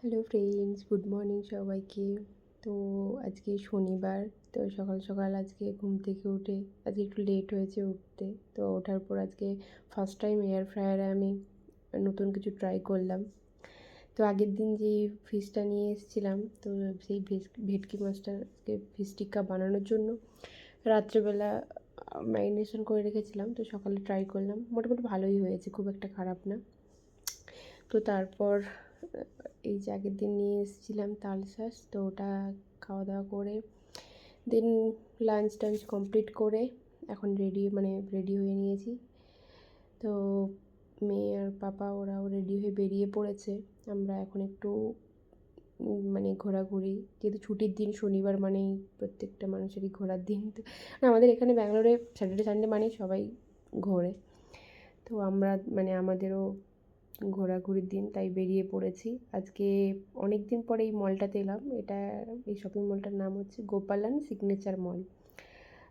Hello friends, good morning সবাইকে। তো আজকে শনিবার। তো সকাল সকাল আজকে ঘুম থেকে উঠে আজকে একটু লেট হয়েছে উঠতে। তো ওঠার পর আজকে ফার্স্ট টাইম এয়ার ফ্রায়ারে আমি নতুন কিছু ট্রাই করলাম। তো আগের দিন যেই ফিশটা নিয়ে এসেছিলাম, তো সেই ভেটকি মাছটা আজকে ফিশ টিক্কা বানানোর জন্য রাত্রেবেলা ম্যারিনেশন করে রেখেছিলাম। তো সকালে ট্রাই করলাম, মোটামুটি ভালোই হয়েছে, খুব একটা খারাপ না। তো তারপর এই যে আগের দিন নিয়ে এসেছিলাম তাল শাঁস, তো ওটা খাওয়া দাওয়া করে দেন লাঞ্চ টাঞ্চ কমপ্লিট করে এখন রেডি হয়ে নিয়েছি। তো মেয়ে আর পাপা ওরাও রেডি হয়ে বেরিয়ে পড়েছে। আমরা এখন একটু ঘোরাঘুরি, যেহেতু ছুটির দিন শনিবার মানেই প্রত্যেকটা মানুষেরই ঘোরার দিন। তো আমাদের এখানে ব্যাঙ্গালোরে স্যাটারডে সানডে মানেই সবাই ঘোরে। তো আমাদেরও ঘোরাঘুরির দিন, তাই বেরিয়ে পড়েছি। আজকে অনেক দিন পরে এই মলটাতে এলাম। এই শপিং মলটার নাম হচ্ছে গোপালন সিগনেচার মল।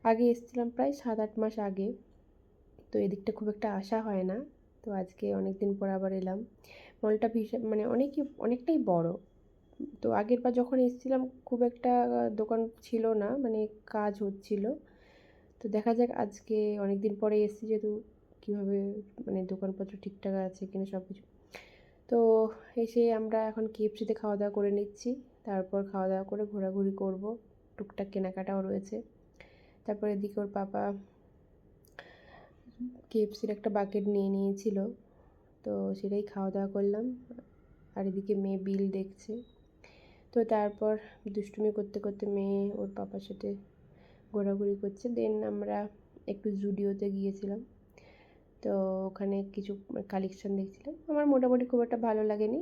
আগে এসেছিলাম প্রায় 7-8 মাস আগে। তো এদিকটা খুব একটা আসা হয় না। তো আজকে অনেক দিন পর আবার এলাম। মলটা ভীষণ অনেকটাই বড়। তো আগেরবার যখন এসেছিলাম খুব একটা দোকান ছিল না, কাজ হচ্ছিল। তো দেখা যাক আজকে অনেক দিন পরে এসেছি যেহেতু কীভাবে দোকানপত্র ঠিকঠাক আছে কিনা সব কিছু। তো এসে আমরা এখন KFC-তে খাওয়া দাওয়া করে নিচ্ছি। তারপর খাওয়া দাওয়া করে ঘোরাঘুরি করব, টুকটাক কেনাকাটাও রয়েছে। তারপর এদিকে ওর পাপা KFC-র একটা বাকেট নিয়ে নিয়েছিল, তো সেটাই খাওয়া দাওয়া করলাম। আর এদিকে মেয়ে বিল দেখছে। তো তারপর দুষ্টুমি করতে করতে মেয়ে ওর পাপার সাথে ঘোরাঘুরি করছে। দেন আমরা একটু জুডিওতে গিয়েছিলাম। তো ওখানে কিছু কালেকশান দেখছিলাম, আমার মোটামুটি খুব একটা ভালো লাগেনি,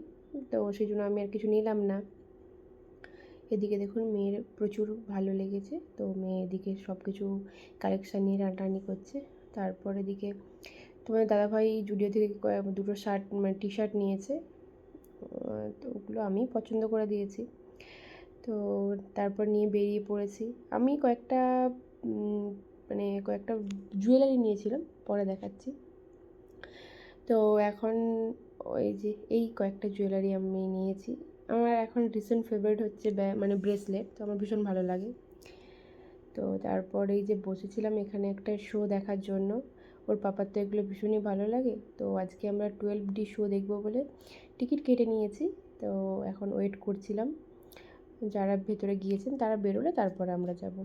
তো সেই জন্য আমি আর কিছু নিলাম না। এদিকে দেখুন মেয়ের প্রচুর ভালো লেগেছে, তো মেয়ে এদিকে সব কিছু কালেকশান নিয়ে টানাটানি করছে। তারপর এদিকে তোমাদের দাদাভাই জুডিও থেকে দুটো টি শার্ট নিয়েছে, তো ওগুলো আমি পছন্দ করে দিয়েছি। তো তারপর নিয়ে বেরিয়ে পড়েছি। আমি কয়েকটা জুয়েলারি নিয়েছিলাম, পরে দেখাচ্ছি। তো এখন ওই যে এই কয়েকটা জুয়েলারি আমি নিয়েছি। আমার এখন রিসেন্ট ফেভারিট হচ্ছে ব্রেসলেট, তো আমার ভীষণ ভালো লাগে। তো তারপর এই যে বসেছিলাম এখানে একটা শো দেখার জন্য। ওর পাপার তো এগুলো ভীষণই ভালো লাগে। তো আজকে আমরা 12D শো দেখব বলে টিকিট কেটে নিয়েছি। তো এখন ওয়েট করছিলাম, যারা ভেতরে গিয়েছেন তারা বেরোলে তারপরে আমরা যাব।